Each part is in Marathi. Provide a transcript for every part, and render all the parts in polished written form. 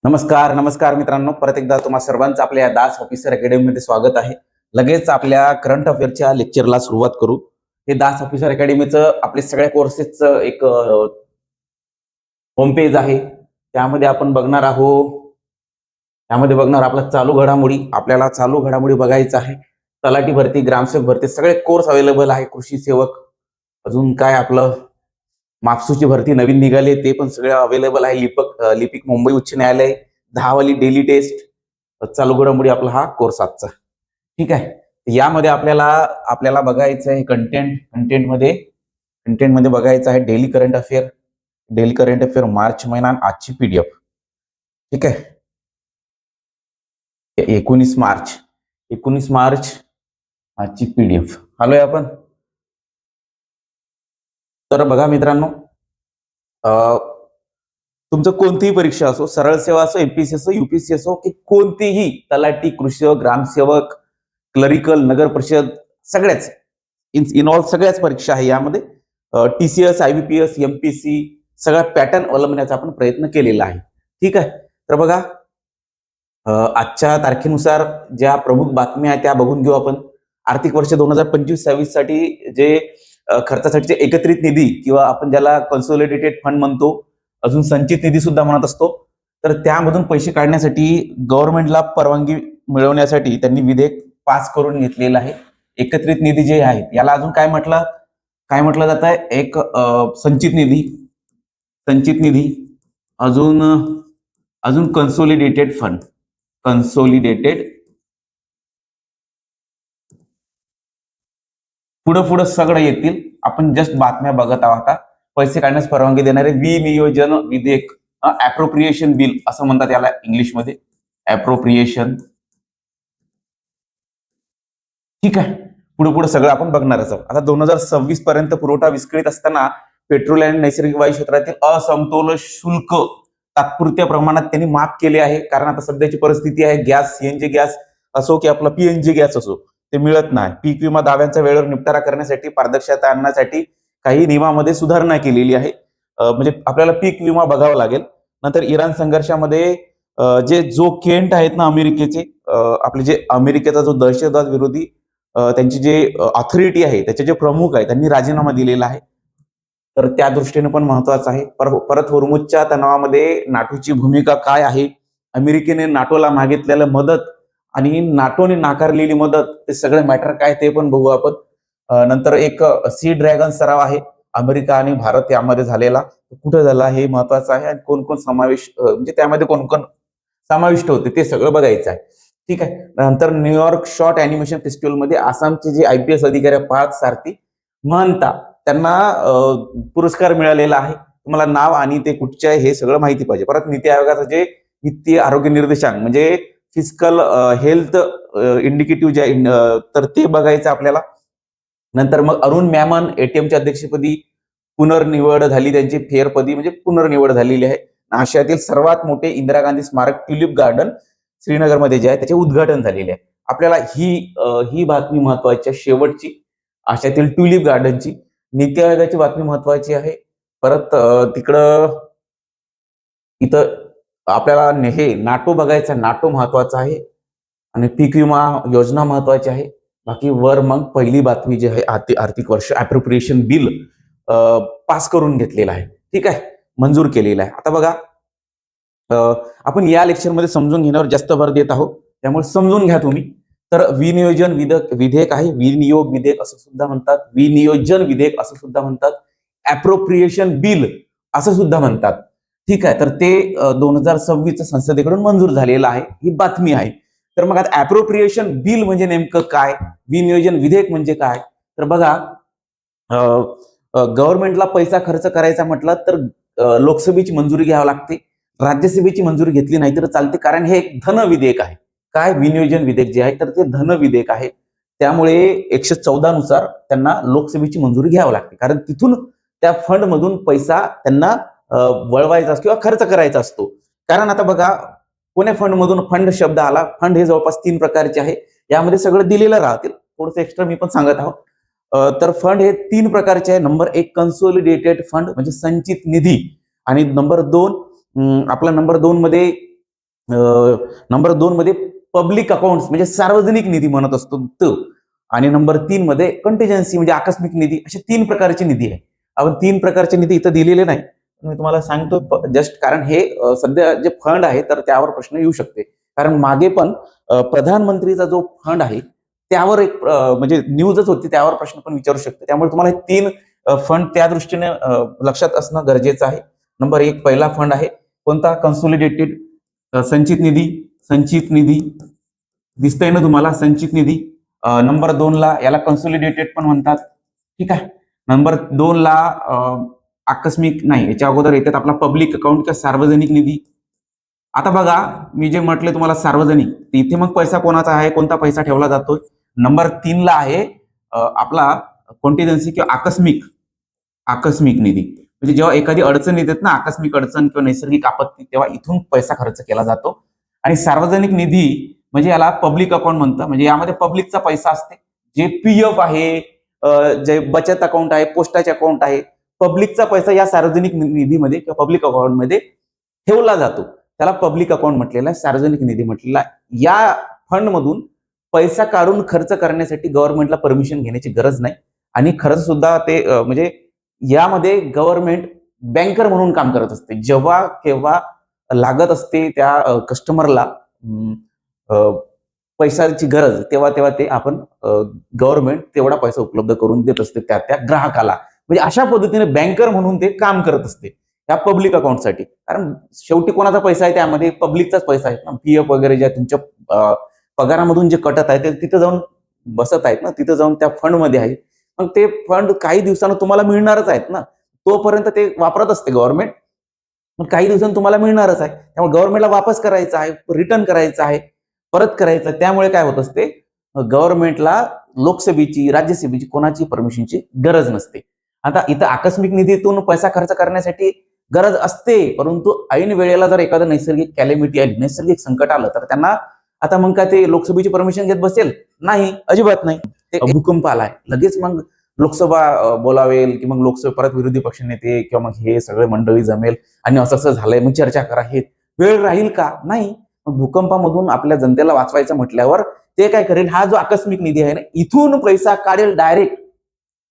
नमस्कार नमस्कार मित्रांनो, परत एकदा तुम्हा सर्वांचं आपल्या या दास ऑफिसर अकॅडमीमध्ये स्वागत आहे. लगेच आपल्या करंट अफेअरच्या लेक्चरला सुरुवात करू. हे दास ऑफिसर अकॅडमीचं आपले सगळ्या कोर्सेसचं एक होम पेज आहे. त्यामध्ये आपण बघणार आहोत, त्यामध्ये बघणार आपला चालू घडामोडी. आपल्याला चालू घडामोडी बघायचं आहे. तलाठी भरती, ग्रामसेवक भरती सगळे कोर्स अवेलेबल आहे. कृषी सेवक, अजून काय आपलं मापसूची भरती नवीन निघाली ते पण सगळं अवेलेबल आहे. लिपिक मुंबई उच्च न्यायालय 10 वाली डेली टेस्ट चालू घडामोडी आपला हा कोर्स आजचा. ठीक आहे. यामध्ये आपल्याला बघायचं आहे कंटेंटमध्ये बघायचं आहे डेली करंट अफेअर मार्च महिना आणि आजची पीडीएफ. ठीक आहे. 19 मार्च आजची पीडीएफ आलोय आपण. तर बघा मित्रांनो, तुमचं कोणतीही परीक्षा असो, सरळ सेवा असो, एमपीएससी असो, युपीएससी असो, की कोणतीही तलाठी, कृषी, ग्रामसेवक, क्लरिकल, नगर परिषद सगळ्याच इन ऑल सगळ्याच परीक्षा आहे. यामध्ये टीसीएस, आयबीपीएस, एमपीसी सगळा पॅटर्न अवलंबण्याचा आपण प्रयत्न केलेला आहे. ठीक आहे. तर बघा, आजच्या तारखेनुसार ज्या प्रमुख बातम्या आहेत त्या बघून घेऊ आपण. आर्थिक वर्ष 2025-26 साठी जे खर्चासाठीचे एकत्रित निधी किंवा आपण ज्याला कन्सोलिडेटेड फंड म्हणतो, अजून संचित निधी सुद्धा म्हणत असतो, तर त्यामधून पैसे काढण्यासाठी गव्हर्नमेंटला परवानगी मिळवण्यासाठी त्यांनी विधेयक पास करून घेतलेलं आहे. एकत्रित निधी जे आहेत याला अजून काय म्हटलं जात आहे, एक संचित निधी, अजून कन्सोलिडेटेड फंड. पुढं सगळं येतील. आपण जस्ट बातम्या बघत आहोत. पैसे काढण्यास परवानगी देणारे विनियोजन विधेयक, अप्रोप्रिएशन बिल असं म्हणतात याला इंग्लिशमध्ये, अप्रोप्रिएशन. ठीक आहे. पुढे सगळं आपण बघणारच आहोत. आता 2026 पर्यंत पुरवठा विस्कळीत असताना पेट्रोल आणि नैसर्गिक वायू क्षेत्रातील असमतोल शुल्क तात्पुरत्या प्रमाणात त्यांनी माफ केले आहे. कारण आता सध्याची परिस्थिती आहे, गॅस, सीएनजी गॅस असो की आपला पीएनजी गॅस असो, ते मिळत नाही. पीक विमा दाव्यांचा वेळेवर निपटारा करण्यासाठी, पारदर्शकता आणण्यासाठी काही नियमामध्ये सुधारणा केलेली आहे. म्हणजे आपल्याला पीक विमा बघावा लागेल. नंतर इराण संघर्षामध्ये जो केंट आहेत ना अमेरिकेचे, आपले जे अमेरिकेचा जो दहशतवाद विरोधी त्यांची जे ऑथॉरिटी आहे, त्याचे जे प्रमुख आहे, त्यांनी राजीनामा दिलेला आहे. तर त्या दृष्टीने पण महत्वाचं आहे. परत होर्मुझच्या तणावामध्ये नाटोची भूमिका काय आहे, अमेरिकेने नाटोला मागितलेलं मदत आणि नाटोने नाकारलेली मदत, ते सगळे मॅटर काय ते पण बघू आपण. नंतर एक सी ड्रॅगन सराव आहे अमेरिका आणि भारत यामध्ये झालेला, कुठं झाला हे महत्वाचं आहे. आणि कोण समावेश, म्हणजे त्यामध्ये कोण समाविष्ट होते ते सगळं बघायचं आहे. ठीक आहे. नंतर न्यूयॉर्क शॉर्ट अॅनिमेशन फेस्टिवलमध्ये आसामचे जे आयपीएस अधिकारी पार्थ सारथी महंता, त्यांना पुरस्कार मिळालेला आहे. तुम्हाला नाव आणि ते कुठचे आहे हे सगळं माहिती पाहिजे. परत नीती आयोगाचं जे वित्तीय आरोग्य निर्देशांक म्हणजे फिजिकल हेल्थ इंडिकेटिव्ह जे आहे, तर ते बघायचं आपल्याला. नंतर मग अरुण मॅमन एटीएमच्या अध्यक्षपदी पुनर्निवड झाली, त्यांची फेरपदी म्हणजे पुनर्निवड झालेली आहे. आशियातील सर्वात मोठे इंदिरा गांधी स्मारक ट्युलिप गार्डन श्रीनगरमध्ये जे आहे त्याचे उद्घाटन झालेले आहे. आपल्याला ही बातमी महत्वाची आहे, शेवटची आशियातील ट्युलिप गार्डनची. नीती आयोगाची बातमी महत्वाची आहे. परत इथं आपल्याला हे नाटो बघायचा, नाटो महत्वाचा आहे आणि पीक विमा योजना महत्वाची आहे. बाकी वर मग पहिली बातमी जी आहे, आर्थिक वर्ष अप्रोप्रिएशन बिल पास करून घेतलेला आहे. ठीक आहे, मंजूर केलेला आहे. आता बघा, आपण या लेक्चरमध्ये समजून घेण्यावर जास्त भर देत आहोत, त्यामुळे समजून घ्या तुम्ही. तर विनियोजन विधेयक आहे, विनियोग विधेयक असं सुद्धा म्हणतात, विनियोजन विधेयक असं सुद्धा म्हणतात, अप्रोप्रिएशन बिल असं सुद्धा म्हणतात. ठीक आहे. तर ते 2026 संसदेकडून मंजूर झालेलं आहे, ही बातमी आहे. तर मग आता अप्रोप्रिएशन बिल म्हणजे नेमकं काय, विनियोजन विधेयक म्हणजे काय? तर बघा, गव्हर्नमेंटला पैसा खर्च करायचा म्हटलं तर लोकसभेची मंजुरी घ्यावी लागते, राज्यसभेची मंजुरी घेतली नाही तर चालते, कारण हे एक धन विधेयक आहे. काय, विनियोजन विधेयक जे आहे तर ते धन विधेयक आहे. त्यामुळे 114 नुसार त्यांना लोकसभेची मंजुरी घ्यावी लागते, कारण तिथून त्या फंड मधून पैसा त्यांना वळवायचा किंवा खर्च करायचा असतो. कारण आता बघा, पुणे फंड मधून फंड शब्द आला. फंड हे जवळपास 3 प्रकारचे आहे, यामध्ये सगळं दिलेलं राहतील. थोडंसं एक्स्ट्रा मी पण सांगत आहोत. तर फंड हे 3 प्रकारचे आहे. नंबर 1 कन्सोलिडेटेड फंड म्हणजे संचित निधी, आणि नंबर 2 मध्ये नंबर 2 मध्ये पब्लिक अकाउंट म्हणजे सार्वजनिक निधी म्हणत असतो तो, आणि नंबर 3 मध्ये कंटिजन्सी म्हणजे आकस्मिक निधी. असे 3 प्रकारचे निधी आहे. आपण 3 प्रकारचे निधी इथं दिलेले नाही, मी तुम्हाला सांगतो जस्ट, कारण हे सध्या जे फंड आहे तर त्यावर प्रश्न येऊ शकते. कारण मागे पण प्रधानमंत्रीचा जो फंड आहे त्यावर एक म्हणजे न्यूजच होती, त्यावर प्रश्न पण विचारू शकते. त्यामुळे तुम्हाला हे 3 फंड त्या दृष्टीने लक्षात असणं गरजेचं आहे. नंबर 1 पहिला फंड आहे कोणता? कन्सोलिडेटेड संचित निधी. संचित निधी दिसतंय ना तुम्हाला? संचित निधी. नंबर 2 ला याला कन्सोलिडेटेड पण म्हणतात. ठीक आहे. नंबर 2 ला आकस्मिक नाही, याच्या अगोदर येतात आपला पब्लिक अकाउंट किंवा सार्वजनिक निधी. आता बघा, मी जे म्हटले तुम्हाला सार्वजनिक, इथे मग पैसा कोणाचा आहे, कोणता पैसा ठेवला जातोय? नंबर 3 ला आहे आपला कॉन्टिजन्सी किंवा आकस्मिक. आकस्मिक निधी म्हणजे जेव्हा एखादी अडचण येतात ना, आकस्मिक अडचण किंवा नैसर्गिक आपत्ती, तेव्हा इथून पैसा खर्च केला जातो. आणि सार्वजनिक निधी म्हणजे याला पब्लिक अकाउंट म्हणतात. म्हणजे यामध्ये पब्लिकचा पैसा असते. जे पीएफ आहे, जे बचत अकाउंट आहे, पोस्टाचे अकाउंट आहे, पब्लिकचा पैसा या सार्वजनिक निधीमध्ये किंवा पब्लिक अकाउंटमध्ये ठेवला जातो. त्याला पब्लिक अकाउंट म्हटलेला आहे, सार्वजनिक निधी म्हटलेला आहे. या फंड मधून पैसा काढून खर्च करण्यासाठी गव्हर्नमेंटला परमिशन घेण्याची गरज नाही. आणि खर्च सुद्धा ते म्हणजे यामध्ये गव्हर्नमेंट बँकर म्हणून काम करत असते. जेव्हा केव्हा लागत असते त्या कस्टमरला पैशाची गरज, तेव्हा तेव्हा ते आपण गव्हर्नमेंट तेवढा पैसा उपलब्ध करून देत असते त्या त्या ग्राहकाला. म्हणजे अशा पद्धतीने बँकर म्हणून ते काम करत असते या पब्लिक अकाउंटसाठी. कारण शेवटी कोणाचा पैसा आहे? त्यामध्ये पब्लिकचाच पैसा आहे ना. पीएफ वगैरे ज्या तुमच्या पगारामधून जे कटत आहे ते तिथं जाऊन बसत आहेत ना, तिथं जाऊन त्या फंडमध्ये आहे. मग ते फंड काही दिवसानं तुम्हाला मिळणारच आहेत ना. तोपर्यंत ते वापरत असते गव्हर्नमेंट. मग काही दिवसांनी तुम्हाला मिळणारच आहे. त्यामुळे गव्हर्नमेंटला वापस करायचं आहे, रिटर्न करायचं आहे, परत करायचं. त्यामुळे काय होत असते? गव्हर्नमेंटला लोकसभेची, राज्यसभेची कोणाची परमिशनची गरज नसते. आता इथं आकस्मिक निधीतून पैसा खर्च करण्यासाठी गरज असते, परंतु ऐन वेळेला जर एखादं नैसर्गिक कॅलेमिटी आली, नैसर्गिक संकट आलं, तर त्यांना आता मग काय ते लोकसभेची परमिशन घेत बसेल? नाही, अजिबात नाही. ते भूकंप आलाय, लगेच मग लोकसभा बोलावेल की मग लोकसभा परत विरोधी पक्ष नेते किंवा मग हे सगळे मंडळी जमेल आणि असं असं झालंय मग चर्चा करा. हे वेळ राहील का? नाही. मग भूकंपामधून आपल्या जनतेला वाचवायचं म्हटल्यावर ते काय करेल? हा जो आकस्मिक निधी आहे ना, इथून पैसा काढेल डायरेक्ट.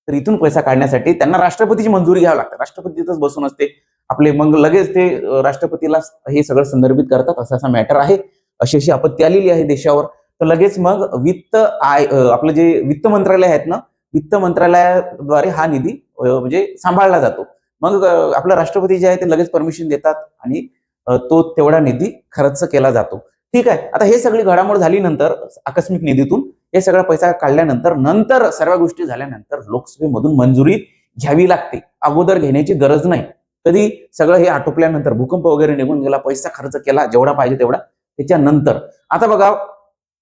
तर इथून पैसा काढण्यासाठी त्यांना राष्ट्रपतीची मंजुरी घ्यावी लागते. राष्ट्रपती तिथंच बसून असते आपले, मग लगेच ते राष्ट्रपतीला हे सगळं संदर्भित करतात, असा असा मॅटर आहे, अशी अशी आपत्ती आलेली आहे देशावर. तर लगेच मग आपलं जे वित्त मंत्रालय आहेत ना, वित्त मंत्रालयाद्वारे हा निधी म्हणजे सांभाळला जातो. मग आपलं राष्ट्रपती जे आहे ते लगेच परमिशन देतात आणि तो तेवढा निधी खर्च केला जातो. ठीक आहे. आता हे सगळी घडामोड झाली नंतर आकस्मिक निधीतून हे सगळा पैसा काढल्यानंतर, नंतर सर्व गोष्टी झाल्यानंतर लोकसभेमधून मंजुरी घ्यावी लागते. अगोदर घेण्याची गरज नाही. कधी? सगळं हे आटोपल्यानंतर, भूकंप वगैरे निघून गेला, पैसा खर्च केला जेवढा पाहिजे तेवढा, त्याच्यानंतर. आता बघा,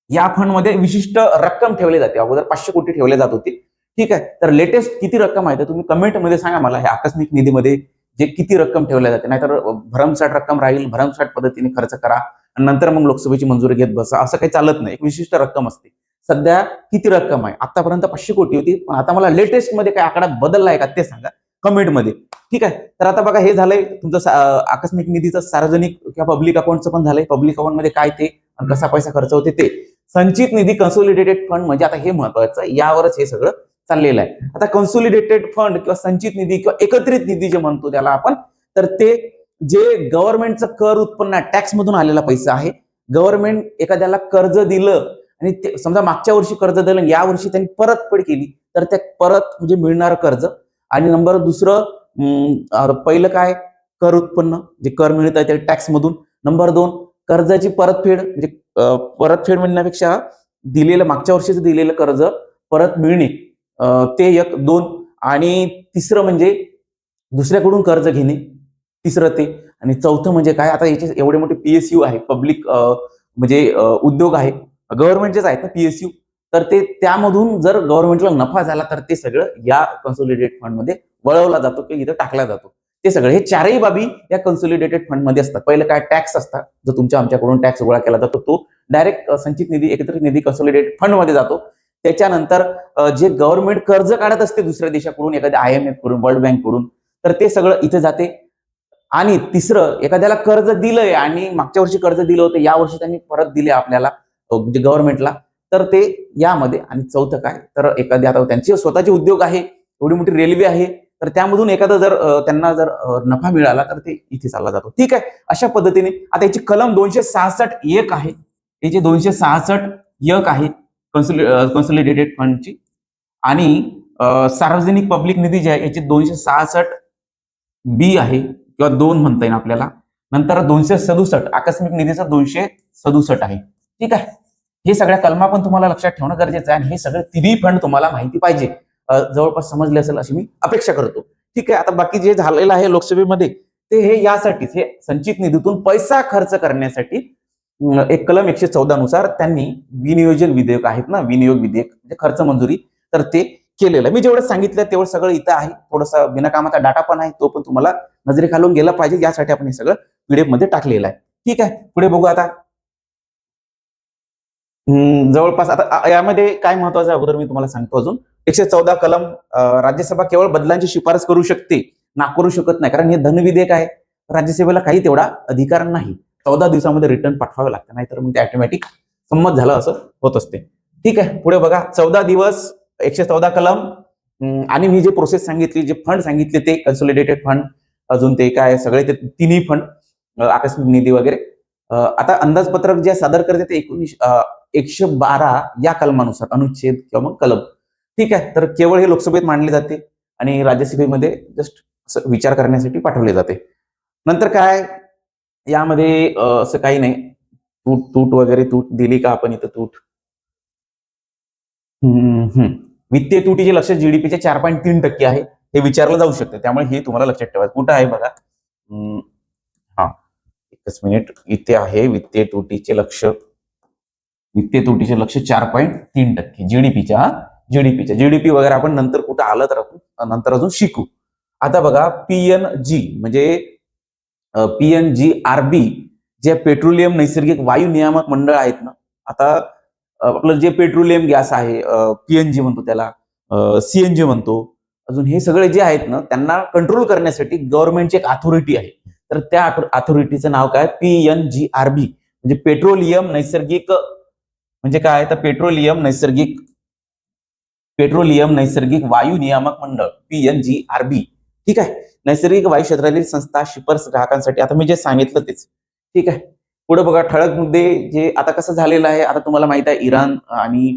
या फंडमध्ये विशिष्ट रक्कम ठेवली जाते. अगोदर 500 कोटी ठेवले जात होते. ठीक आहे. तर लेटेस्ट किती रक्कम आहे? तर तुम्ही कमेंटमध्ये सांगा मला, हे आकस्मिक निधीमध्ये जे किती रक्कम ठेवल्या जाते. नाहीतर भरमसाठ रक्कम राहील, भरमसाठ पद्धतीने खर्च करा आणि नंतर मग लोकसभेची मंजुरी घेत बसा, असं काही चालत नाही. एक विशिष्ट रक्कम असते. सध्या किती रक्कम आहे? आतापर्यंत 500 कोटी होती, पण आता मला लेटेस्ट मध्ये काय आकडा बदलला आहे का ते सांगा कमेंटमध्ये. ठीक आहे. तर आता बघा, हे झालंय तुमचं आकस्मिक निधीचं सार्वजनिक किंवा पब्लिक अकाउंटचं पण झालंय. पब्लिक अकाउंटमध्ये काय ते आणि कसा पैसा खर्च होते ते. संचित निधी, कन्सोलिडेटेड फंड म्हणजे आता हे महत्वाचं, यावरच हे सगळं चाललेलं आहे. आता कन्सोलिडेटेड फंड किंवा संचित निधी किंवा एकत्रित निधी जे म्हणतो त्याला आपण, तर ते जे गव्हर्नमेंटचं कर उत्पन्न टॅक्स मधून आलेला पैसा आहे. गव्हर्नमेंट एखाद्याला कर्ज दिलं आणि समजा मागच्या वर्षी कर्ज दिलं, या वर्षी त्यांनी परतफेड केली, तर त्या परत म्हणजे मिळणारं कर्ज. आणि नंबर दुसरं, पहिलं काय? कर उत्पन्न, जे कर मिळत आहे ते टॅक्स मधून. नंबर 2 कर्जाची परतफेड, म्हणजे परतफेड म्हणण्यापेक्षा दिलेलं मागच्या वर्षीचं दिलेलं कर्ज परत मिळणे, ते 1 2. आणि तिसरं म्हणजे दुसऱ्याकडून कर्ज घेणे, तिसरं ते. आणि चौथं म्हणजे काय? आता याचे एवढे मोठे पीएसयू आहे, पब्लिक म्हणजे उद्योग आहे, गव्हर्नमेंटचेच आहेत ना पीएसयू. तर ते त्यामधून जर गव्हर्नमेंटला नफा झाला तर ते सगळं या कन्सोलिडेटेड फंडमध्ये वळवला जातो किंवा इथं टाकला जातो. ते सगळं, हे चारही बाबी या कन्सोलिडेटेड फंडमध्ये असतात. पहिलं काय? टॅक्स असतात. जो तुमच्या आमच्याकडून टॅक्स गोळा केला जातो तो डायरेक्ट संचित निधी, एकत्रित निधी, कन्सोलिडेटेड फंडमध्ये जातो. त्याच्यानंतर जे गव्हर्नमेंट कर्ज काढत असते दुसऱ्या देशाकडून, एखाद्या IMF कडून, वर्ल्ड बँक कडून, तर ते सगळं इथे जाते. आणि तिसरं, एखाद्याला कर्ज दिलंय आणि मागच्या वर्षी कर्ज दिलं होतं, या वर्षी त्यांनी परत दिले आपल्याला म्हणजे गव्हर्नमेंटला, तर ते यामध्ये. आणि चौथं काय, तर एखादी आता त्यांचे स्वतःचे उद्योग आहे, एवढी मोठी रेल्वे आहे, तर त्यामधून एखादा जर त्यांना जर नफा मिळाला तर ते इथे चालला जातो. ठीक आहे, अशा पद्धतीने. आता याची कलम 266 आहे, याची 266 आहे कन्सोलिडेटेड फंडची. आणि सार्वजनिक पब्लिक निधी जे आहे याची 266 आहे किंवा 2 म्हणता येईल आपल्याला. नंतर 267 आकस्मिक निधीचा 267 आहे. ठीक आहे, हे सगळ्या कलमा पण तुम्हाला लक्षात ठेवणं गरजेचं आहे आणि हे सगळे तिन्ही फंड तुम्हाला माहिती पाहिजे. जवळपास समजले असेल अशी मी अपेक्षा करतो. ठीक आहे, आता बाकी जे झालेलं आहे लोकसभेमध्ये ते हे यासाठीच, हे संचित निधीतून पैसा खर्च करण्यासाठी एक कलम 114 नुसार त्यांनी विनियोजन विधेयक आहेत ना, विनियोग विधेयक म्हणजे खर्च मंजुरी, तर ते केलेलं. मी जेवढं सांगितलं तेवढं सगळं इथं आहे. थोडासा बिनकामाचा डाटा पण आहे, तो पण तुम्हाला नजरेखालून गेला पाहिजे, यासाठी आपण हे सगळं पीडीएफ मध्ये टाकलेलं आहे. ठीक आहे, पुढे बघू आता. जवळपास आता यामध्ये काय महत्वाचं आहे अगोदर मी तुम्हाला सांगतो. अजून 114 कलम, राज्यसभा केवळ बदलांची शिफारस करू शकते, नाकारू शकत नाही, कारण हे धन विधेयक आहे. राज्यसभेला काही तेवढा अधिकार नाही. 14 दिवसामध्ये रिटर्न पाठवावे लागतं, नाहीतर मग ते ऑटोमॅटिक संमत झालं असं होत असते. ठीक आहे, पुढे बघा. 14 दिवस, 114 कलम. आणि मी जे प्रोसेस सांगितली, जे फंड सांगितले ते कन्सोलिडेटेड फंड, अजून ते काय सगळे ते तिन्ही फंड, आकस्मिक निधी वगैरे. आता अंदाजपत्रक जे सादर करते ते 112 या कलमानुसार, अनुच्छेद किंवा मग कलम. ठीक आहे, तर केवळ हे लोकसभेत मांडले जाते आणि राज्यसभेमध्ये जस्ट विचार करण्यासाठी पाठवले जाते. नंतर काय यामध्ये असं काही नाही. तूट वगैरे, तूट दिली का आपण इथं तूट. वित्तीय तुटीचे लक्ष जीडीपीचे 4.3% आहे, हे विचारलं जाऊ शकते, त्यामुळे हे तुम्हाला लक्षात ठेवायचं. कुठं आहे बघा. हा, एकच मिनिट. इथे आहे वित्तीय तुटीचे लक्ष. वित्तीय तुटीचे लक्ष 4.3% जीडीपीच्या. जीडीपी वगैरे आपण नंतर कुठं आलं तर आपण नंतर अजून शिकू. आता बघा, पीएनजी म्हणजे पीएनजीआरबी, जे पेट्रोलियम नैसर्गिक वायू नियामक मंडळ आहेत ना. आता आपलं जे पेट्रोलियम गॅस आहे, पीएनजी म्हणतो त्याला, सीएनजी म्हणतो, अजून हे सगळे जे आहेत ना, त्यांना कंट्रोल करण्यासाठी गव्हर्नमेंटची एक अथॉरिटी आहे. तर त्या अथॉरिटीचं नाव काय, पीएनजीआरबी म्हणजे पेट्रोलियम नैसर्गिक, म्हणजे काय तर पेट्रोलियम नैसर्गिक वायू नियामक मंडळ, पीएनजीआरबी. ठीक आहे, नैसर्गिक वायू क्षेत्रातील संस्था, शिफारस ग्राहकांसाठी. आता मी जे सांगितलं तेच. ठीक आहे, पुढे बघा. ठळक मुद्दे. जे आता कसं झालेलं आहे, आता तुम्हाला माहित आहे इराण आणि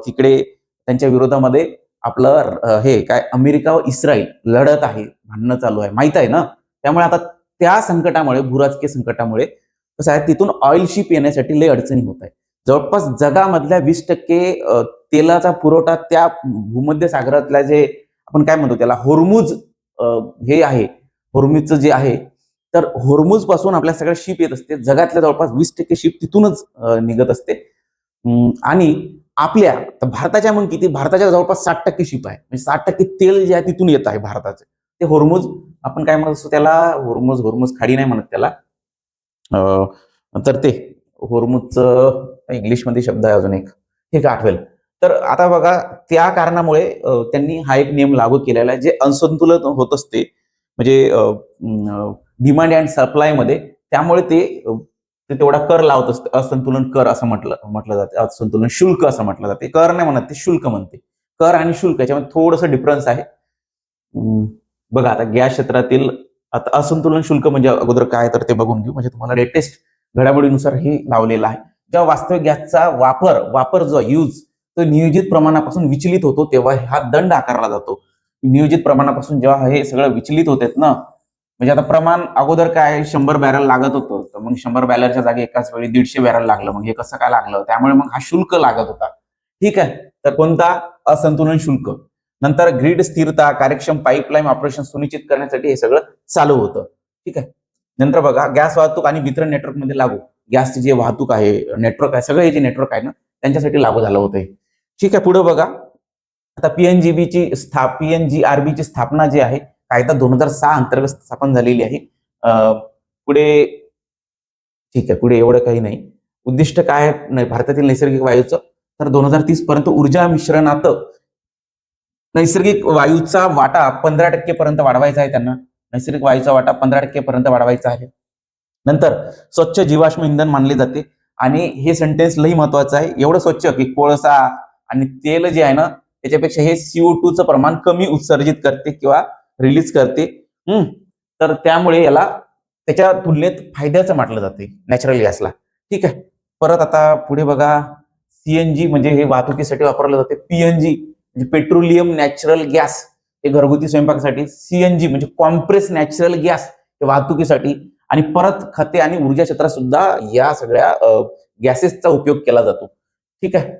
तिकडे त्यांच्या विरोधामध्ये आपलं हे काय अमेरिका व इस्रायल लढत आहे, भांडणं चालू आहे, माहित आहे ना. त्यामुळे आता त्या संकटामुळे, भूराजकीय संकटामुळे कसं आहे, तिथून ऑइल शिप येण्यासाठी लय अडचणी होत आहे. जवळपास जगामधल्या 20% तेलाचा पुरवठा त्या भूमध्य सागरातल्या जे आपण काय म्हणतो त्याला होर्मुझ, हे आहे होर्मुझचं जे आहे, तर होर्मुझ पासून आपल्या सगळ्या शिप येत असते. जगातल्या जवळपास 20% शिप तिथूनच निघत असते. आणि आपल्या भारताच्या मग किती, भारताच्या जवळपास 60% शिप आहे, म्हणजे 60% तेल जे आहे तिथून येत आहे भारताचं. ते होर्मुझ आपण काय म्हणत असतो त्याला, होर्मुझ खाडी नाही म्हणत त्याला, तर ते होर्मुझचं इंग्लिशमध्ये शब्द आहे अजून एक, हे का आठवेल. तर आता बघा, त्या कारणामुळे त्यांनी हा एक नियम लागू केलेला आहे, जे असंतुलन होत असते म्हणजे डिमांड अँड सप्लाय मध्ये. त्यामुळे ते तेवढा कर लावत असते, असंतुलन कर असं म्हटलं जाते, असंतुलन शुल्क असं म्हटलं जाते. कर नाही म्हणत, ते शुल्क म्हणते. कर आणि शुल्क याच्यामध्ये थोडंसं डिफरन्स आहे. बघा, आता गॅस क्षेत्रातील आता असंतुलन शुल्क म्हणजे अगोदर काय, तर ते बघून घेऊ, म्हणजे तुम्हाला लेटेस्ट घडामोडीनुसार हे लावलेलं आहे. जेव्हा वास्तविक गॅसचा वापर जो यूज तो नियोजित प्रमाणापासून विचलित होतो, तेव्हा हा दंड आकारला जातो. नियोजित प्रमाणापासून जेव्हा हे सगळं विचलित होतात ना, म्हणजे आता प्रमाण अगोदर काय 100 बॅरल लागत होतं, तर मग 100 बॅरलच्या जागी एकाच वेळी 150 बॅरल लागलं, मग हे कसं काय लागलं, त्यामुळे मग हा शुल्क लागत होता. ठीक आहे, तर कोणता, असंतुलन शुल्क. नंतर ग्रीड स्थिरता, कार्यक्षम पाईपलाईन ऑपरेशन सुनिश्चित करण्यासाठी हे सगळं चालू होतं. ठीक आहे, नंतर बघा, गॅस वाहतूक आणि वितरण नेटवर्क मध्ये लागू, गॅसची जे वाहतूक आहे, नेटवर्क आहे, सगळे जे नेटवर्क आहे ना, त्यांच्यासाठी लागू झालं होतं. ठीक आहे, पुढे बघा. आता पीएनजीआरबीची स्थापना जी आहे, कायदा 2006 अंतर्गत स्थापन झालेली आहे. पुढे ठीक आहे, पुढे एवढं काही नाही. उद्दिष्ट काय नाही भारतातील नैसर्गिक वायूचं, तर 2030 पर्यंत ऊर्जा मिश्रणात नैसर्गिक वायूचा वाटा 15% पर्यंत वाढवायचा आहे त्यांना. नैसर्गिक वायूचा वाटा 15% पर्यंत वाढवायचा आहे. नंतर स्वच्छ जीवाश्म इंधन मानले जाते आणि हे सेंटेन्स लई महत्वाचं आहे. एवढं स्वच्छ की कोळसा आणि तेल जे आहे ना त्याच्यापेक्षा हे CO2 चं प्रमाण कमी उत्सर्जित करते किंवा रिलीज करते. तर त्यामुळे याला त्याच्या तुलनेत फायद्याचं म्हटलं जाते नॅचरल गॅसला. ठीक आहे. परत आता पुढे बघा CNG म्हणजे हे वाहतुकीसाठी वापरलं जाते. PNG म्हणजे पेट्रोलियम नॅचरल गॅस हे घरगुती स्वयंपाकासाठी. CNG म्हणजे कॉम्प्रेस नॅचरल गॅस हे वाहतुकीसाठी आणि परत खते आणि ऊर्जा क्षेत्रात सुद्धा या सगळ्या गॅसेसचा उपयोग केला जातो. ठीक आहे.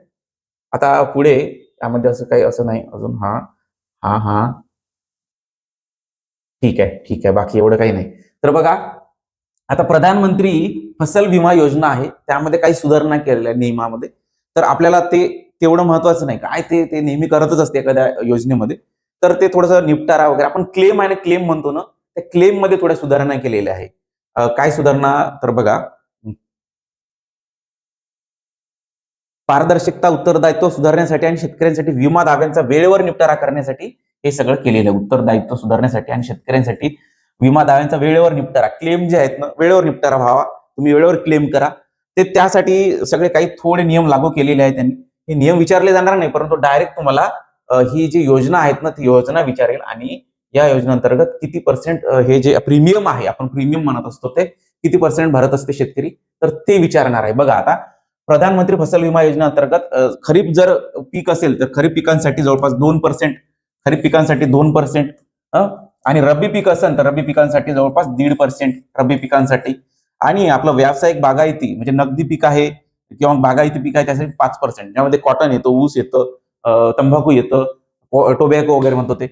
आता पुढे यामध्ये असं काही असं नाही अजून. हा ठीक आहे बाकी एवढं काही नाही. तर बघा आता प्रधानमंत्री फसल विमा योजना आहे त्यामध्ये काही सुधारणा केलेल्या नियमामध्ये. तर आपल्याला ते तेवढं महत्वाचं नाही. काय ते ते नेहमी करतच असते एखाद्या योजनेमध्ये. तर ते थोडंसं निपटारा वगैरे आपण क्लेम आणि क्लेम म्हणतो ना त्या क्लेम मध्ये थोड्या सुधारणा केलेल्या आहे. काय सुधारणा तर बघा पारदर्शकता उत्तरदायित्व सुधारण्यासाठी आणि शेतकऱ्यांसाठी विमा दाव्यांचा वेळेवर निपटारा करण्यासाठी हे सगळं केलेलं आहे. उत्तरदायित्व सुधारण्यासाठी आणि शेतकऱ्यांसाठी विमा दाव्यांचा वेळेवर निपटारा क्लेम जे आहेत ना वेळेवर निपटारा व्हावा. तुम्ही वेळेवर क्लेम करा. ते त्यासाठी सगळे काही थोडे नियम लागू केलेले आहेत त्यांनी. हे नियम विचारले जाणार नाही परंतु डायरेक्ट तुम्हाला ही जी योजना आहेत ना ती योजना विचारेल आणि या योजनेअंतर्गत किती पर्सेंट हे जे प्रीमियम आहे आपण प्रीमियम म्हणत असतो ते किती पर्सेंट भरत असते शेतकरी तर ते विचारणार आहे. बघा आता प्रधानमंत्री फसल विमा योजना अंतर्गत खरीप जर पीक असेल तर खरीप पिकांसाठी जवळपास 2%, खरीप पिकांसाठी 2% आणि रब्बी पीक असेल तर रब्बी पिकांसाठी जवळपास 1.5% रब्बी पिकांसाठी आणि आपलं व्यावसायिक बागायती म्हणजे नगदी पीक आहे किंवा बागायती पीक आहे त्यासाठी 5%. ज्यामध्ये कॉटन येतं, ऊस येतं, तंबाखू येतं, टोबॅको वगैरे म्हणतो ते.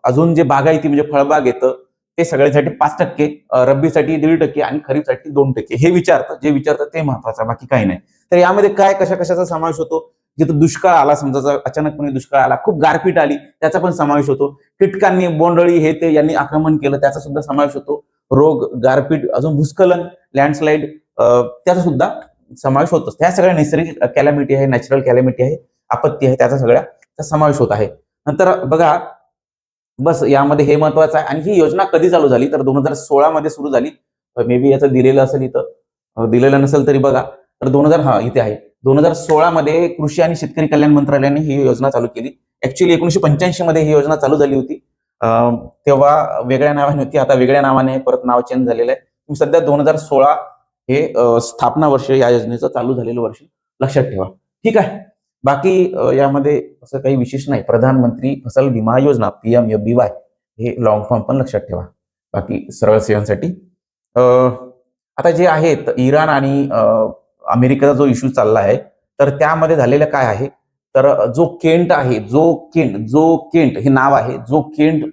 अजून जे बागायती म्हणजे फळबाग येतं ते सगळ्यासाठी 5%, रब्बीसाठी 1.5% आणि खरीपसाठी 2%. हे विचारतं जे विचारतं ते महत्वाचं बाकी काही नाही. तर यामध्ये काय कशाचा समावेश होतो. जिथं दुष्काळ आला समजा अचानकपणे दुष्काळ आला खूप गारपीट आली त्याचा पण समावेश होतो. कीटकांनी बोंडअळी हे ते यांनी आक्रमण केलं त्याचा सुद्धा समावेश होतो. रोग गारपीट अजून भूस्खलन लँडस्लाईड त्याचा सुद्धा समावेश होतो. त्या सगळ्या नैसर्गिक कॅलॅमिटी आहे नॅचरल कॅलॅमिटी आहे आपत्ती आहे त्याचा सगळ्या समावेश होत आहे. नंतर बघा बस यामध्ये हे महत्वाचं आहे. आणि ही योजना कधी चालू झाली तर 2016 मध्ये सुरू झाली. मे बी याचं दिलेलं असेल इथं दिलेलं नसेल तरी बघा तर 2000 इथे आहे 2016 मध्ये कृषी आणि शेतकरी कल्याण मंत्रालयाने ही योजना चालू केली. ऍक्च्युली 1985 मध्ये ही योजना चालू झाली होती. तेव्हा वेगळ्या नावाने होती आता वेगळ्या नावाने परत नाव चेंज झालेलं आहे. सध्या 2016 हे स्थापना वर्ष या योजनेचं चालू झालेलं वर्ष लक्षात ठेवा. ठीक आहे. बाकी यामध्ये असं काही विशेष नाही. प्रधानमंत्री फसल विमा योजना PMFBY हे लॉंग फॉर्म पण लक्षात ठेवा. बाकी सरळ सेवांसाठी आता जे आहेत इराण आणि अमेरिकेचा जो इश्यू चालला आहे तर त्यामध्ये झालेलं काय आहे तर जो केंट आहे जो केंट हे नाव आहे जो केंट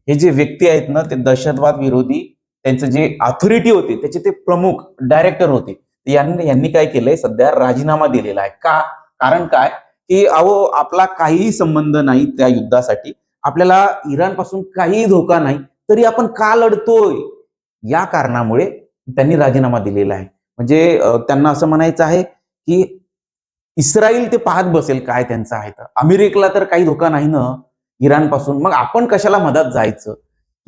हे जे व्यक्ती आहेत ना ते दहशतवाद विरोधी त्यांचं जे अथॉरिटी होते त्याचे ते प्रमुख डायरेक्टर होते. यांनी काय केलंय सध्या राजीनामा दिलेला आहे. का कारण काय की अहो आपला काहीही संबंध नाही त्या युद्धासाठी आपल्याला इराण पासून काहीही धोका नाही तरी आपण का लढतोय या कारणामुळे त्यांनी राजीनामा दिलेला आहे. म्हणजे त्यांना असं म्हणायचं आहे की इस्रायल ते पाहत बसेल काय त्यांचं आहे तर अमेरिकेला तर काही धोका नाही ना इराण पासून मग आपण कशाला मदत जायचं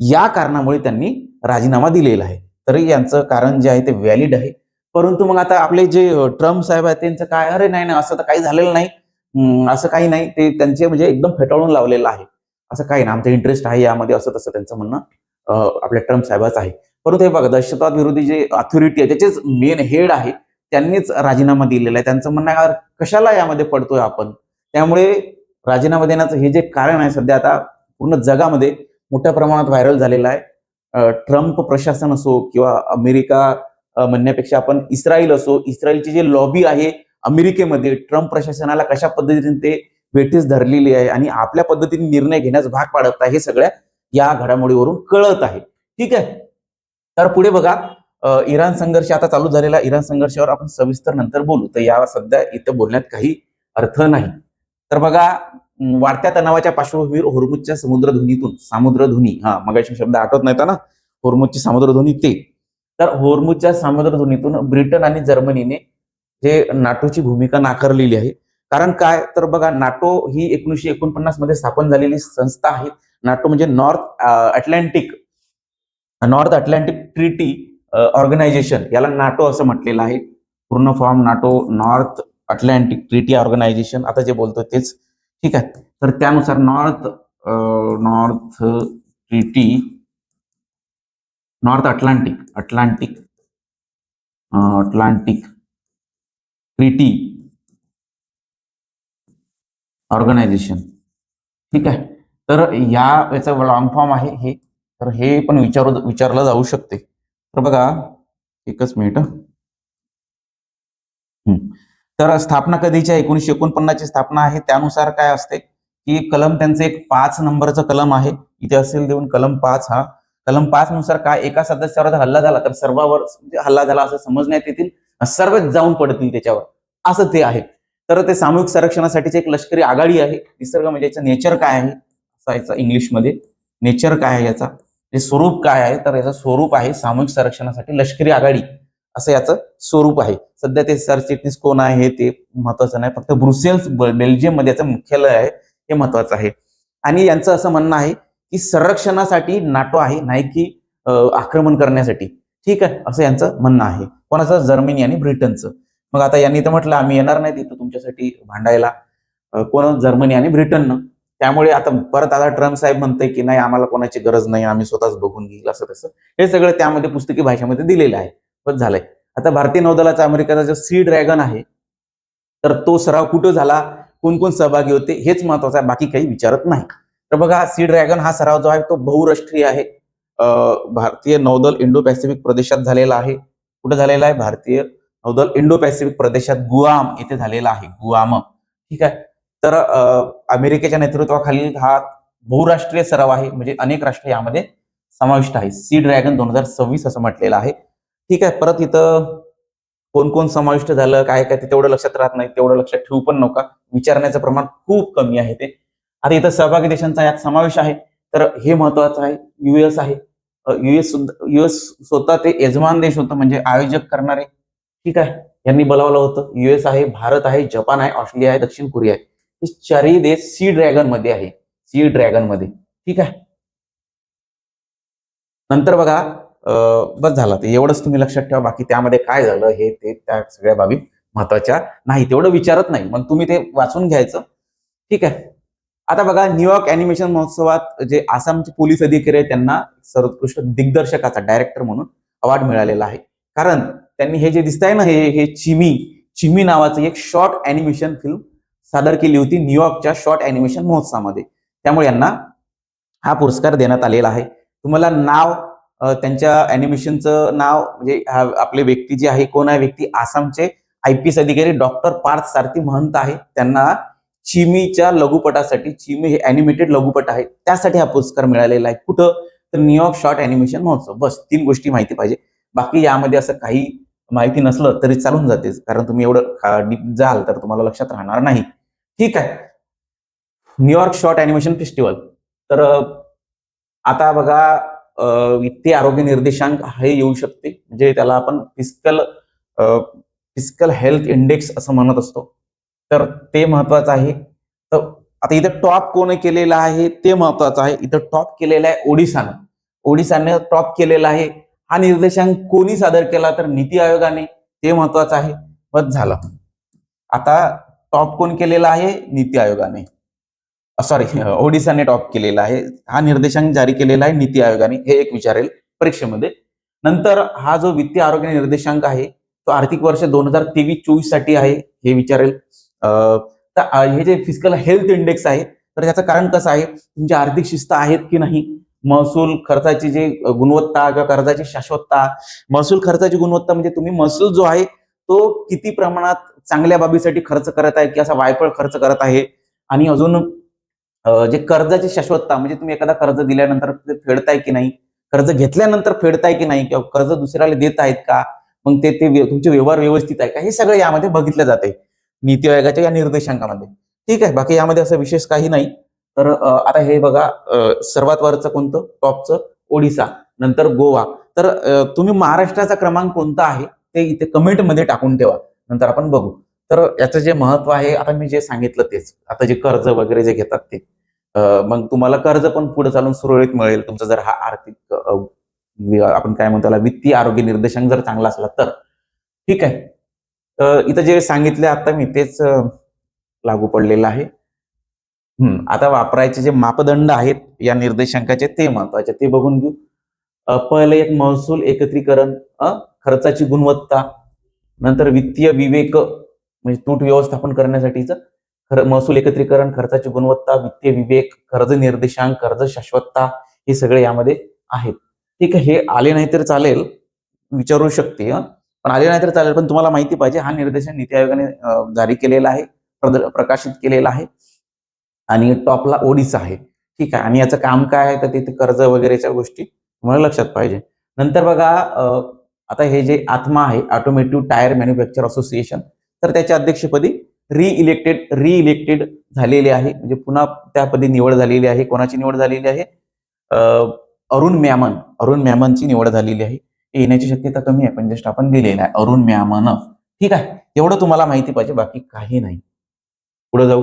या कारणामुळे त्यांनी राजीनामा दिलेला आहे. तरी यांचं कारण जे आहे ते व्हॅलिड आहे. परंतु मग आता आपले जे ट्रम्प साहेब आहेत त्यांचं काय अरे नाही असं तर काही झालेलं नाही असं काही नाही ते त्यांचे म्हणजे एकदम फेटाळून लावलेलं आहे. असं काही नाही आमचं इंटरेस्ट आहे यामध्ये असं तसं त्यांचं म्हणणं आपल्या ट्रम्प साहेबाचं आहे. परंतु हे बघा दहशतवाद विरोधी जे अथॉरिटी आहे त्याचेच मेन हेड आहे त्यांनीच राजीनामा दिलेला आहे. त्यांचं म्हणणं आहे कशाला यामध्ये पडतोय आपण. त्यामुळे राजीनामा देण्याचं हे जे कारण आहे सध्या आता पूर्ण जगामध्ये मोठ्या प्रमाणात व्हायरल झालेलं आहे. ट्रम्प प्रशासन असो किंवा अमेरिका म्हणण्यापेक्षा आपण इस्रायल असो इस्रायलची जी लॉबी आहे अमेरिकेमध्ये ट्रम्प प्रशासनाला कशा पद्धतीने ते वेठीस धरलेली आहे आणि आपल्या पद्धतीने निर्णय घेण्यास भाग पाडत आहे हे सगळ्या या घडामोडीवरून कळत आहे. ठीक आहे. तर पुढे बघा इराण संघर्ष आता चालू झालेला इराण संघर्षावर आपण सविस्तर नंतर बोलू. तर या सध्या इथं बोलण्यात काही अर्थ नाही. तर बघा वाढत्या तणावाच्या पार्श्वभूमीवर होर्मुझच्या सामुद्रधुनी मगाशी शब्द आठवत नाही ना होर्मुझची सामुद्रधुनी ते तर होर्मुझच्या सामुद्रधुनीतून ब्रिटन आणि जर्मनीने जे नाटोची भूमिका नाकारलेली आहे. कारण काय तर बघा नाटो ही 1949 मध्ये स्थापन झालेली संस्था आहे. नाटो म्हणजे नॉर्थ अटलांटिक ट्रीटी ऑर्गनायझेशन, याला नाटो असं म्हटलेलं आहे. पूर्ण form NATO, North Atlantic Treaty Organisation, आता जे बोलतोय तेच. ठीक आहे. तर त्यानुसार North Treaty, North Atlantic Treaty Organisation. ठीक आहे. तर याचा लॉंग फॉर्म आहे हे. तर हे पण विचारलं जाऊ शकते. तर बघा, एकच मिनिट. तर स्थापना कधीची आहे? 1949 ची स्थापना आहे. त्यानुसार काय असते की कलम त्यांचं एक 5 नंबरचं कलम आहे, इथे असेल देऊन कलम 5. हा कलम 5 नुसार काय, एका सदस्यावर जर हल्ला झाला तर सर्वांवर हल्ला झाला असं समजण्यात येतील, सर्वच जाऊन पडतील त्याच्यावर, असं ते आहे. तर ते सामूहिक संरक्षणासाठीची एक लष्करी आघाडी आहे. निसर्ग म्हणजे याचं नेचर काय आहे, असा इंग्लिशमध्ये नेचर काय आहे याचा, हे स्वरूप काय आहे, तर याचं स्वरूप आहे सामूहिक संरक्षणासाठी लष्करी आघाडी, असं याचं स्वरूप आहे. सध्या ते सरचिटणीस कोण आहे ते महत्वाचं नाही, फक्त ब्रुसेल्स बेल्जियम मध्ये याचं मुख्यालय आहे, हे महत्वाचं आहे. आणि यांचं असं म्हणणं आहे की संरक्षणासाठी नाटो आहे, नाही की आक्रमण करण्यासाठी. ठीक आहे, असं यांचं म्हणणं आहे. कोणाचं? जर्मनी आणि ब्रिटनचं. मग आता यांनी तर म्हटलं आम्ही येणार नाही तिथं तुमच्यासाठी भांडायला, कोण? जर्मनी आणि ब्रिटननं. त्यामुळे आता परत ट्रम्प साहेब म्हणतंय की नाही, आम्हाला कोणाची गरज नाही, आम्ही स्वतःच बघून घेईल, असं तसं. हे सगळं त्यामध्ये पुस्तकी भाषेमध्ये दिलेलं आहे. बस झालंय. आता भारतीय नौदलाचा अमेरिकेचा जो सी ड्रॅगन आहे, तर तो सराव कुठं झाला, कोण कोण सहभागी होते, हेच महत्वाचं आहे, बाकी काही विचारत नाही. तर बघा, सी ड्रॅगन हा सराव जो आहे तो बहुराष्ट्रीय आहे. भारतीय नौदल इंडो पॅसिफिक प्रदेशात झालेला आहे. कुठं झालेला आहे? भारतीय नौदल इंडो पॅसिफिक प्रदेशात गुआम येथे झालेला आहे. गुआम. ठीक आहे. तर अमेरिकेच्या नेतृत्वाखाली हा बहुराष्ट्रीय सराव आहे, म्हणजे अनेक राष्ट्र यामध्ये समाविष्ट आहे. सी ड्रॅगन 2026 असं म्हटलेलं आहे. ठीक आहे. परत इथं कोण कोण समाविष्ट झालं, काय काय, ते तेवढं लक्षात राहत नाही, तेवढं लक्षात ठेवू पण नका, विचारण्याचं प्रमाण खूप कमी आहे ते. आता इथं सहभागी देशांचा यात समावेश आहे, तर हे महत्वाचं आहे. युएस आहे. युएस स्वतः ते यजमान देश होतं, म्हणजे आयोजक करणारे. ठीक आहे. यांनी बोलावलं होतं. युएस आहे, भारत आहे, जपान आहे, ऑस्ट्रेलिया आहे, दक्षिण कोरिया आहे. हे चारही देश सी ड्रॅगन मध्ये आहे. सी ड्रॅगन मध्ये. ठीक आहे. नंतर बघा, बस झालं, ते एवढंच तुम्ही लक्षात ठेवा. बाकी त्यामध्ये काय झालं हे ते त्या सगळ्या बाबी महत्वाच्या नाही, तेवढं विचारत नाही, मग तुम्ही ते वाचून घ्यायचं. ठीक आहे. आता बघा, न्यूयॉर्क अॅनिमेशन महोत्सवात जे आसामचे पोलीस अधिकारी आहेत त्यांना सर्वोत्कृष्ट दिग्दर्शकाचा, डायरेक्टर म्हणून अवॉर्ड मिळालेला आहे. कारण त्यांनी हे जे दिसत आहे ना, हे चिमी नावाचं एक शॉर्ट अॅनिमेशन फिल्म सादर केली होती न्यूयॉर्कच्या शॉर्ट अॅनिमेशन महोत्सवामध्ये. त्यामुळे यांना हा पुरस्कार देण्यात आलेला आहे. तुम्हाला नाव, त्यांच्या अॅनिमेशनचं नाव, म्हणजे आपले व्यक्ती जे आहे, कोण आहे व्यक्ती? आसामचे IPS अधिकारी डॉक्टर पार्थ सारथी महंत आहे. त्यांना चिमीच्या लघुपटासाठी, चिमी हे अॅनिमेटेड लघुपट आहे, त्यासाठी हा पुरस्कार मिळालेला आहे. कुठं? तर न्यूयॉर्क शॉर्ट अॅनिमेशन महोत्सव. बस 3 गोष्टी माहिती पाहिजे. बाकी यामध्ये असं काही माहिती नसलं तरी चालून जाते, कारण तुम्ही एवढं डीप जाल तर तुम्हाला लक्षात राहणार नाही. ठीक आहे. New York short animation festival. तर आता बघा, वित्तीय आरोग्य निर्देशांक हे येऊ शकते, म्हणजे त्याला आपण फिस्कल हेल्थ इंडेक्स असं म्हणत असतो. तर ते महत्वाचं आहे. तर आता इथं टॉप कोण केलेलं आहे ते महत्वाचं आहे. इथं टॉप केलेला आहे ओडिसाने टॉप केलेला आहे. हा निर्देशांक कोणी सादर केला? तर नीती आयोगाने. ते महत्वाचं आहे. बस झालं. आता टॉप कोण केलेला आहे? नीती आयोगाने, सॉरी, ओडिसाने टॉप केलेला आहे. हा निर्देशांक जारी केलेला आहे नीती आयोगाने, हे एक विचारेल परीक्षेमध्ये. नंतर हा जो वित्तीय आरोग्य निर्देशांक आहे तो आर्थिक वर्ष 2023-24 साठी आहे, हे विचारेल. तर हे जे फिस्कल हेल्थ इंडेक्स आहे, तर त्याचं कारण कसं आहे? तुमची आर्थिक शिस्त आहेत की नाही, महसूल खर्चाची जी गुणवत्ता किंवा कर्जाची शाश्वतता. महसूल खर्चाची गुणवत्ता म्हणजे तुम्ही महसूल जो आहे तो किती प्रमाणात चांगल्या बाबीसाठी खर्च करत आहे, की असा वायफळ खर्च करत आहे. आणि अजून जे कर्जाची शाश्वतता, म्हणजे तुम्ही एखादा कर्ज दिल्यानंतर फेडताय की नाही, कर्ज घेतल्यानंतर फेडताय की नाही, किंवा कर्ज दुसऱ्याला देत आहेत का, मग ते तुमचे व्यवहार व्यवस्थित आहे का, हे सगळं यामध्ये बघितलं जाते नीती आयोगाच्या या निर्देशांकामध्ये. ठीक आहे. बाकी यामध्ये असं विशेष काही नाही. तर आता हे बघा, सर्वात वरचं कोणतं? टॉपचं ओडिसा, नंतर गोवा. तर तुम्ही महाराष्ट्राचा क्रमांक कोणता आहे ते इथे कमेंटमध्ये टाकून ठेवा, नंतर आपण बघू. तर याचं जे महत्व आहे, आता मी जे सांगितलं तेच, आता जे कर्ज वगैरे जे घेतात ते, मग तुम्हाला कर्ज पण पुढे चालून सुरळीत मिळेल, तुमचा जर हा आर्थिक आपण काय म्हणतो त्याला, वित्तीय आरोग्य निर्देशांक जर चांगला असला तर. ठीक आहे. इथं जे सांगितले आता मी तेच लागू पडलेलं आहे. आता वापरायचे जे मापदंड आहेत या निर्देशांकाचे ते महत्वाचे, ते बघून घेऊ. पहिलं एक महसूल एकत्रीकरण, खर्चाची गुणवत्ता, नंतर वित्तीय विवेक म्हणजे तूट व्यवस्थापन करण्यासाठीचं महसूल एकत्रीकरण, खर्चाची गुणवत्ता, वित्तीय विवेक, कर्ज निर्देशांक, कर्ज शाश्वतता, हे सगळे यामध्ये आहेत. ठीक आहे. हे आले नाही तर चालेल, विचारू शकते, पण आले नाही तर चालेल, पण तुम्हाला माहिती पाहिजे हा निर्देशांक नीती आयोगाने जारी केलेला आहे, प्रकाशित केलेला आहे आणि टॉपला ओडिशा आहे. ठीक आहे. आणि याचं काम काय आहे, तर तिथे कर्ज वगैरेच्या गोष्टी तुम्हाला लक्षात पाहिजे. नंतर बघा, आता हे जे आत्मा आहे, ऑटोमोटिव्ह टायर मॅन्युफॅक्चर असोसिएशन, तर त्याच्या अध्यक्षपदी रिइलेक्टेड झालेले आहे, म्हणजे पुन्हा त्यापदी निवड झालेली आहे. कोणाची निवड झालेली आहे? अरुण मॅमनची निवड झालेली आहे. येण्याची शक्यता कमी आहे, पण जस्ट आपण दिलेला आहे अरुण मॅमन. ठीक आहे. एवढं तुम्हाला माहिती पाहिजे, बाकी काही नाही. पुढे जाऊ.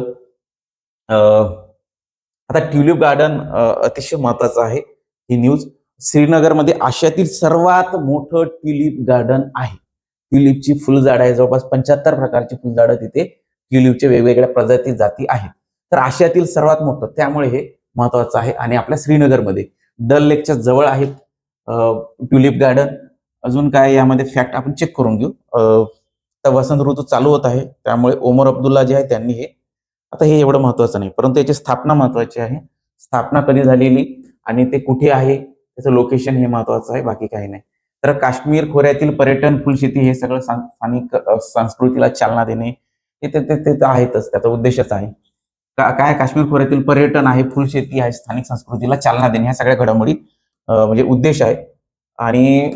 आता ट्युलिप गार्डन अतिशय महत्वाचं आहे ही न्यूज. श्रीनगरमध्ये आशियातील सर्वात मोठं ट्युलिप गार्डन आहे. ट्युलिपची फुलझाडं आहे, जवळपास 75 प्रकारची फुलझाडं तिथे ट्युलिपचे वेगवेगळ्या प्रजाती जाती आहेत. तर आशियातील सर्वात मोठं, त्यामुळे हे महत्वाचं आहे. आणि आपल्या श्रीनगरमध्ये डल लेकच्या जवळ आहेत ट्युलिप गार्डन. अजून काय यामध्ये फॅक्ट आपण चेक करून घेऊ. आता वसंत ऋतू चालू होत आहे, त्यामुळे ओमर अब्दुल्ला जे आहे त्यांनी हे, आता हे एवढं महत्वाचं नाही, परंतु याची स्थापना महत्वाची आहे. स्थापना कधी झालेली आणि ते कुठे आहे, त्याचं लोकेशन हे महत्वाचं आहे, बाकी काही नाही. तर काश्मीर खोऱ्यातील पर्यटन, फुलशेती, हे सगळं स्थानिक संस्कृतीला चालना देणे, ते आहेतच, त्याचा उद्देशच आहे. काय काश्मीर खोऱ्यातील पर्यटन आहे, फुलशेती आहे, स्थानिक संस्कृतीला चालना देणे, ह्या सगळ्या घडामोडी म्हणजे उद्देश आहे. आणि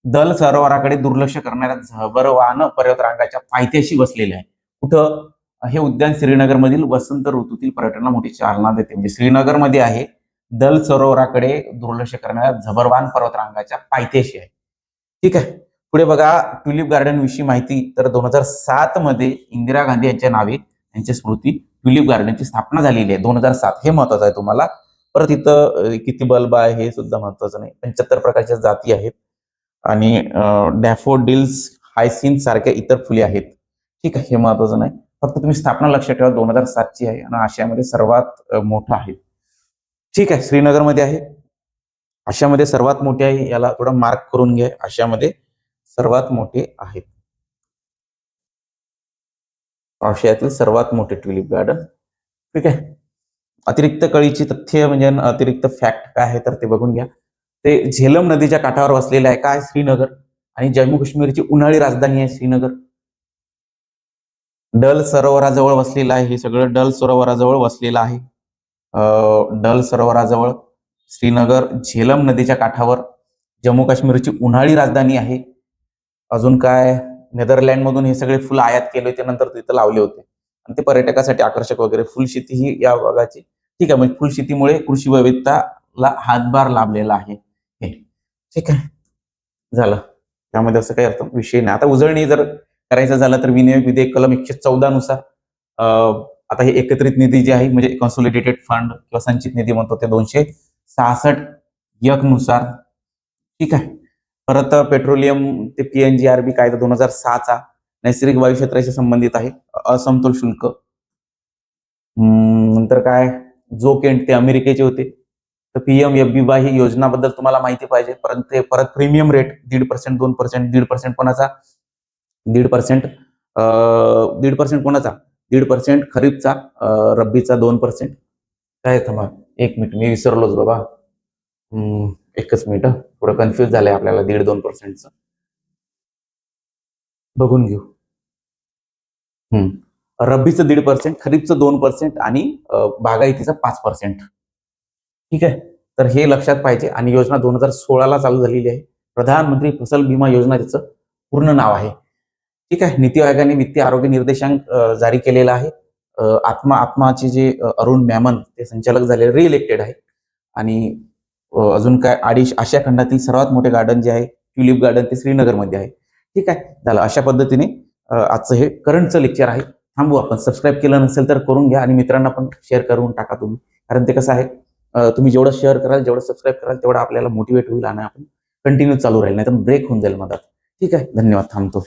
दल सरोवराकडे दुर्लक्ष करणाऱ्या झबरवान पर्वतरांगाच्या पायथ्याशी बसलेले आहे. कुठं? हे उद्यान श्रीनगरमधील वसंत ऋतूतील पर्यटनाला मोठी चालना देते. म्हणजे श्रीनगरमध्ये आहे, दल सरोवराकडे दुर्लक्ष करणाऱ्या झबरवान पर्वतरांगाच्या पायथ्याशी आहे. ठीक आहे. पुढे बघा, ट्युलिप गार्डन विषयी माहिती. तर 2007 मध्ये इंदिरा गांधी यांच्या नावे, यांच्या स्मृती ट्युलिप गार्डनची स्थापना झालेली आहे. 2007 हे महत्वाचं आहे तुम्हाला. परत इथं किती बल्ब आहे हे सुद्धा महत्वाचं नाही. 75 प्रकारच्या जाती आहेत आणि डॅफोडिल्स, हायसिन्थ सारख्या इतर फुले आहेत. ठीक आहे. हे महत्वाचं नाही, फक्त तुम्ही स्थापना लक्षात ठेवा, 2007 ची आहे आणि आशियामध्ये सर्वात मोठं आहे. ठीक आहे. श्रीनगरमध्ये आहे, आशियामध्ये सर्वात मोठे आहे, याला थोडं मार्क करून घ्या. आशियामध्ये सर्वात मोठे आहेत, आशियातील सर्वात मोठे ट्युलिप गार्डन. ठीक आहे. अतिरिक्त कळीची तथ्य म्हणजे अतिरिक्त फॅक्ट काय आहे तर ते बघून घ्या. ते झेलम नदीच्या काठावर वसलेले आहे काय? श्रीनगर. आणि जम्मू काश्मीरची उन्हाळी राजधानी आहे श्रीनगर. डल सरोवराजवळ वसलेलं आहे, हे सगळं डल सरोवराजवळ वसलेलं आहे. डल सरोवराजवळ श्रीनगर, झेलम नदीच्या काठावर, जम्मू काश्मीरची उन्हाळी राजधानी आहे. अजून काय? नेदरलँड मधून हे सगळे फुलं आयात केले होते, नंतर तिथं लावले होते आणि ते पर्यटकासाठी आकर्षक वगैरे. फुलशेती ही या भागाची. ठीक आहे. म्हणजे फुलशेतीमुळे कृषी वैविधताला हातभार लाभलेला आहे. ठीक आहे, झालं. त्यामध्ये असं काही अर्थ विषय नाही. आता उजळणी जर करायचं झालं तर विनियोग विधेयक कलम 114 नुसार आता हे एकत्रित निधी जे आहे, म्हणजे कन्सोलिडेटेड फंड किंवा संचित निधी म्हणतो, ते 266(1) नुसार. ठीक आहे. परत पेट्रोलियम ते PNGRB कायदा 2006 चा नैसर्गिक वायू क्षेत्राशी संबंधित आहे, असमतोल शुल्क. नंतर काय? जो केंट ते अमेरिकेचे होते. तर PMFBY ही योजनाबद्दल तुम्हाला माहिती पाहिजे. परत प्रीमियम रेट 1.5%, 2%, 1.5% कोणाचा? 1.5%, 1.5% कोणाचा? 1.5% खरीपचा, रब्बीचा 2%. काय थांबा, एक मिनिट, मी विसरलोच बाबा. एकच मिनिट, थोडं कन्फ्युज झालंय आपल्याला 1.5-2%चं. बघून घेऊ. रब्बीचं 1.5%, खरीपचं 2% आणि बागायतीचं 5%. ठीक आहे. तर हे लक्षात पाहिजे. आणि योजना 2016 चालू झालेली आहे. प्रधानमंत्री फसल बीमा योजना त्याचं पूर्ण नाव आहे. ठीक आहे. नीती आयोगाने वित्तीय आरोग्य निर्देशांक जारी केलेला आहे. आत्माचे जे अरुण मॅमन ते संचालक झालेले, रिइलेक्टेड आहे. आणि अजून काय? आशिया खंडातील सर्वात मोठे गार्डन जे आहे ट्युलिप गार्डन, ते श्रीनगरमध्ये आहे. ठीक आहे. झालं. अशा पद्धतीने आजचं हे करंटचं लेक्चर आहे. थांबू आपण. सबस्क्राईब केलं नसेल तर करून घ्या आणि मित्रांना पण शेअर करून टाका तुम्ही. कारण ते कसं आहे, तुम्ही जेवढं शेअर कराल, जेवढं सबस्क्राईब कराल, तेवढं आपल्याला मोटिवेट होईल आणि आपण कंटिन्यू चालू राहील, नाही तर ब्रेक होऊन जाईल मधात. ठीक आहे, धन्यवाद, थांबतो.